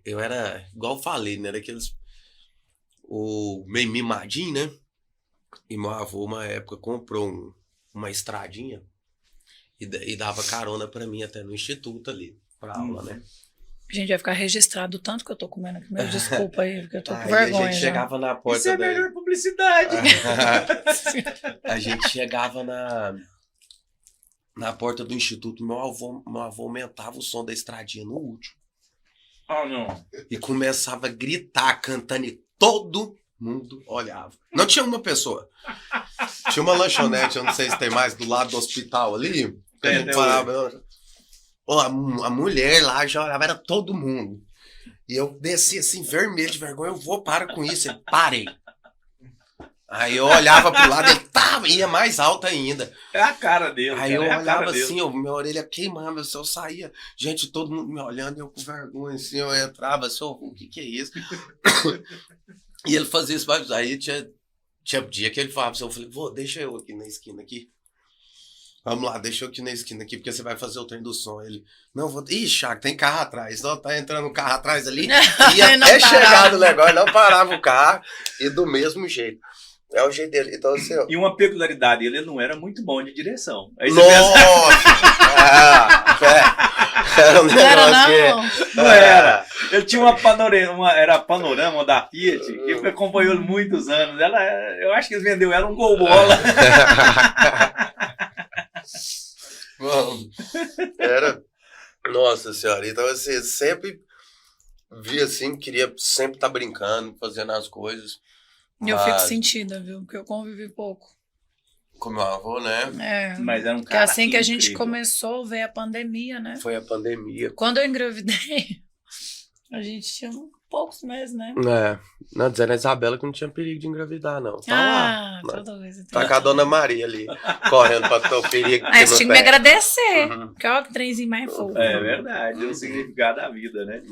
eu era, igual eu falei, né? Daqueles. O meio mimadinho, né? E meu avô, uma época, comprou uma estradinha e dava carona pra mim até no instituto ali, pra aula, né? Gente, vai ficar registrado o tanto que eu tô comendo aqui. Meu, desculpa aí, porque eu tô com Aí vergonha. a gente já. chegava na porta. Isso é a melhor publicidade. A gente chegava na porta do instituto, meu avô aumentava o som da estradinha no último. Não. E começava a gritar, cantando, e todo mundo olhava. Não tinha uma pessoa. Tinha uma lanchonete, eu não sei se tem mais, do lado do hospital ali. Que a gente parava. A mulher lá já olhava, era todo mundo. E eu desci assim, vermelho de vergonha, eu vou, para com isso. Ele, parei. Aí eu olhava pro lado, ele ia mais alto ainda. É a cara dele. Aí eu é olhava assim, minha orelha queimava, eu saía, gente, todo mundo me olhando, eu com vergonha, assim, eu entrava assim, o que é isso? E ele fazia isso, mas aí tinha dia que ele falava assim, eu falei, deixa eu aqui na esquina aqui. Vamos lá, deixa eu aqui na esquina aqui, porque você vai fazer o trem do som. Ele, não, vou... Ih, Chaco, tem carro atrás. Não, tá entrando um carro atrás ali. E até chegar no negócio, não parava o carro. E do mesmo jeito. É o jeito dele. Então, assim, E uma peculiaridade, ele não era muito bom de direção. Aí nossa! Era um negócio não era. Ele tinha era panorama da Fiat, que acompanhou ele muitos anos. Eu acho que eles vendeu ela um gol bola. Bom, era... Nossa senhora, então assim, sempre via assim, queria sempre estar brincando, fazendo as coisas. Eu fico sentida, viu? Porque eu convivi pouco. Com meu avô, né? É. Mas era um Porque cara assim que a gente incrível. começou a ver a pandemia, né? Foi a pandemia. Quando eu engravidei, a gente tinha poucos meses, né? Não, dizendo a Isabela que não tinha perigo de engravidar, não. Tá lá. Toda vez. Tá com a dona Maria ali, correndo pra ter o perigo. Aí você tinha que me agradecer. Porque olha que trenzinho mais fofo. É verdade, é o significado da vida, né?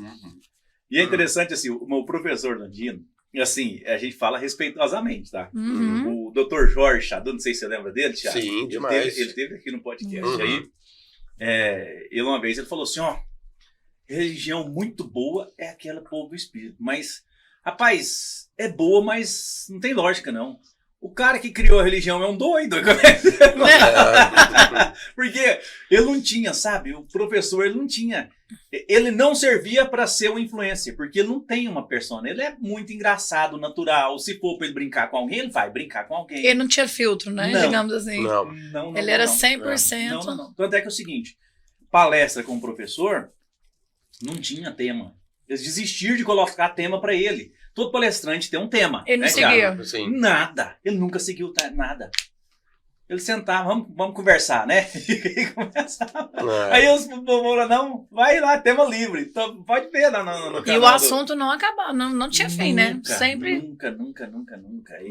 E é interessante, assim, o meu professor Nandino, assim, a gente fala respeitosamente, tá? O Dr. Jorge Chadu, não sei se você lembra dele, Thiago. Sim, demais. Ele teve aqui no podcast. Aí, ele uma vez, ele falou assim, religião muito boa é aquela povo do espírito, mas, rapaz, é boa, mas não tem lógica, não. O cara que criou a religião é um doido. Porque ele não tinha, sabe? O professor, ele não tinha. Ele não servia para ser uma influência, porque ele não tem uma persona. Ele é muito engraçado, natural. Se for para ele brincar com alguém, ele vai brincar com alguém. Ele não tinha filtro, né? Não. Digamos assim. Não, ele era 100%. Não. Tanto é que é o seguinte, palestra com o professor não tinha tema. Eles desistiram de colocar tema para ele. Todo palestrante tem um tema. Ele não seguia. Nada. Ele nunca seguiu nada. Ele sentava, vamos conversar, né? E começava. Aí os povo não, vai lá, tema livre. Então, pode ver no canal. E o assunto não acabava, não tinha fim, né? Sempre. Nunca.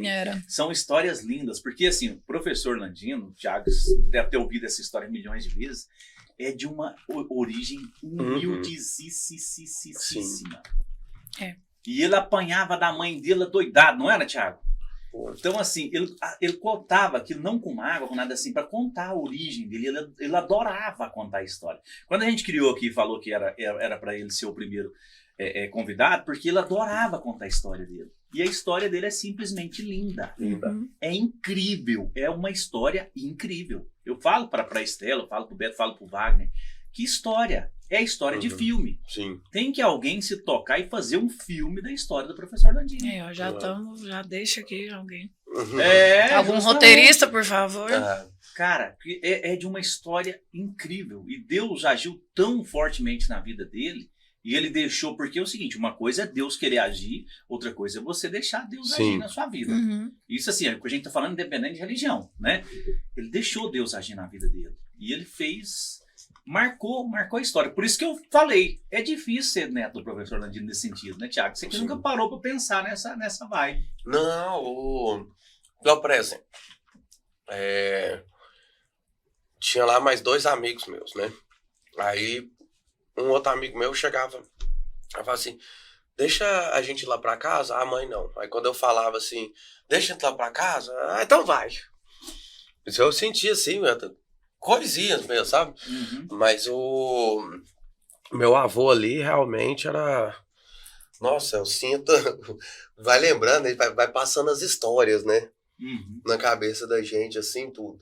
Era. São histórias lindas, porque assim, o professor Nandino, o Thiago deve ter ouvido essa história milhões de vezes, é de uma origem humildíssima. E ele apanhava da mãe dele doidado, não era, Thiago? Então, assim, ele contava aquilo não com mágoa, com nada assim, para contar a origem dele. Ele adorava contar a história. Quando a gente criou aqui e falou que era para ele ser o primeiro convidado, porque ele adorava contar a história dele. E a história dele é simplesmente linda. É incrível. É uma história incrível. Eu falo para a Estela, eu falo para o Beto, falo para o Wagner. Que história? É a história de filme. Sim. Tem que alguém se tocar e fazer um filme da história do professor Nandino. Já deixa aqui alguém. justamente. Algum roteirista, por favor. Cara, é de uma história incrível. E Deus agiu tão fortemente na vida dele. E ele deixou, porque é o seguinte, uma coisa é Deus querer agir, outra coisa é você deixar Deus agir na sua vida. Isso assim, é o que a gente está falando independente de religião, né? Ele deixou Deus agir na vida dele. E ele marcou a história. Por isso que eu falei, é difícil ser neto do professor Nandino nesse sentido, né, Thiago? Você que nunca parou para pensar nessa vibe. Não, por exemplo, tinha lá mais 2 amigos meus, né? Aí um outro amigo meu chegava e falava assim, deixa a gente ir lá pra casa? A mãe não. Aí quando eu falava assim, deixa a gente ir lá pra casa? Então vai. Isso eu sentia assim, coisinhas mesmo, sabe? Mas o meu avô ali realmente era Nossa, eu sinto. Vai lembrando, vai passando as histórias, né? Uhum. Na cabeça da gente, assim, tudo.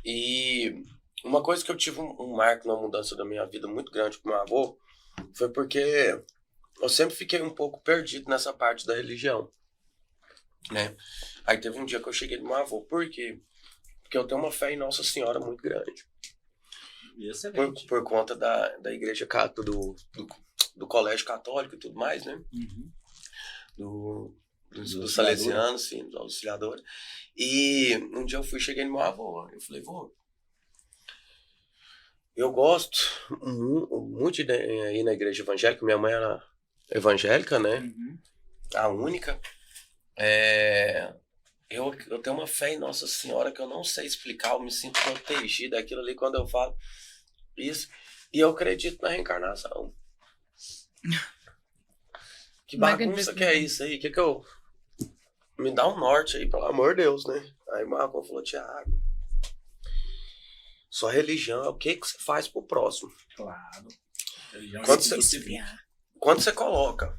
E uma coisa que eu tive um marco na mudança da minha vida muito grande com meu avô foi porque eu sempre fiquei um pouco perdido nessa parte da religião, né? Aí teve um dia que eu cheguei no meu avô. Por quê? Porque eu tenho uma fé em Nossa Senhora muito grande. Excelente. Por conta da igreja do colégio católico e tudo mais, né? Uhum. Dos salesianos, sim, dos auxiliadores. E um dia cheguei no meu avô. Eu falei, vô, eu gosto muito de ir na igreja evangélica. Minha mãe era evangélica, né? Uhum. A única. Eu tenho uma fé em Nossa Senhora que eu não sei explicar. Eu me sinto protegido daquilo ali quando eu falo isso. E eu acredito na reencarnação. Que bagunça que é isso aí? Que eu... Me dá um norte aí, pelo amor de Deus, né? Aí o Marcon falou, Thiago, sua religião é o que você faz pro próximo. Claro. Religião Quando você coloca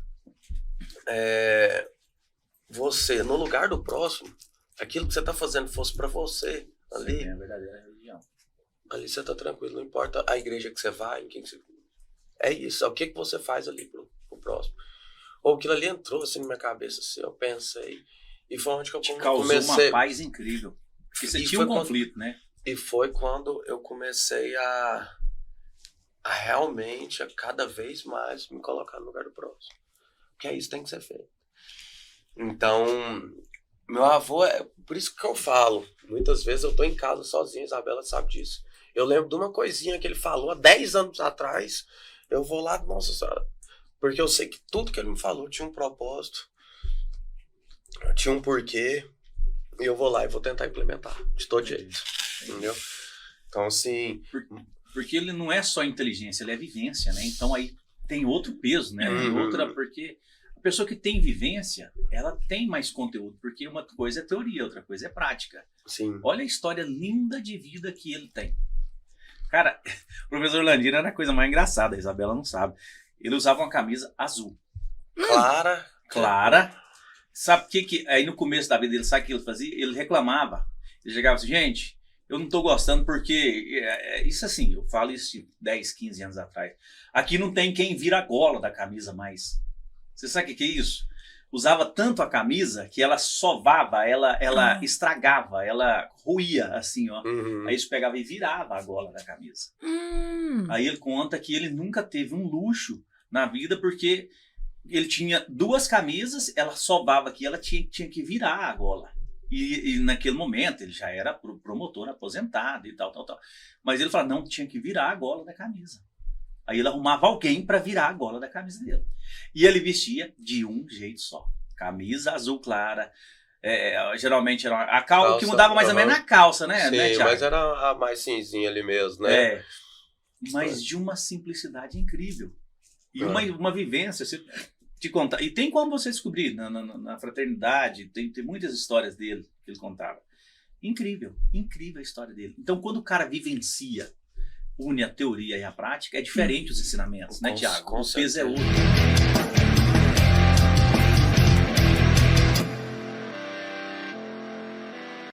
você no lugar do próximo, aquilo que você tá fazendo fosse pra você, ali... É a verdadeira religião. Ali você tá tranquilo, não importa a igreja que você vai, em quem que você... É isso, é o que você faz ali pro próximo. Ou aquilo ali entrou assim na minha cabeça, assim, eu pensei... E foi onde que eu causou comecei... uma paz incrível. Porque você tinha um conflito, né? E foi quando eu comecei a realmente, a cada vez mais, me colocar no lugar do próximo. Porque é isso que tem que ser feito. Então, meu avô, por isso que eu falo, muitas vezes eu tô em casa sozinho, a Isabela sabe disso. Eu lembro de uma coisinha que ele falou há 10 anos atrás, eu vou lá, nossa senhora, porque eu sei que tudo que ele me falou tinha um propósito, tinha um porquê, e eu vou lá e vou tentar implementar, de todo jeito, entendeu? Então, assim... Porque ele não é só inteligência, ele é vivência, né? Então aí tem outro peso, né? Tem outra, porque a pessoa que tem vivência, ela tem mais conteúdo, porque uma coisa é teoria, outra coisa é prática. Sim. Olha a história linda de vida que ele tem. Cara, o professor Landino era a coisa mais engraçada, a Isabela não sabe. Ele usava uma camisa azul. Clara. Sabe o que aí no começo da vida dele, sabe o que ele fazia? Ele reclamava. Ele chegava assim, gente, eu não tô gostando porque... Isso assim, eu falo isso 10, 15 anos atrás. Aqui não tem quem vira a gola da camisa mais. Você sabe o que é isso? Usava tanto a camisa que ela sovava, ela estragava, ela ruía, assim, ó. Aí isso pegava e virava a gola da camisa. Aí ele conta que ele nunca teve um luxo na vida porque ele tinha 2 camisas, ela sovava aqui, ela tinha que virar a gola. E naquele momento ele já era promotor aposentado e tal. Mas ele falava, não, tinha que virar a gola da camisa. Aí ele arrumava alguém para virar a gola da camisa dele. E ele vestia de um jeito só. Camisa azul clara. Geralmente era a calça, o que mudava mais ou menos na calça, né? Sim, né, mas era a mais cinzinha ali mesmo, né? Mas de uma simplicidade incrível. E uma vivência, você te contar. E tem como você descobrir na fraternidade, tem muitas histórias dele que ele contava. Incrível a história dele. Então, quando o cara vivencia, une a teoria e a prática, é diferente os ensinamentos, né, Thiago? O peso é outro.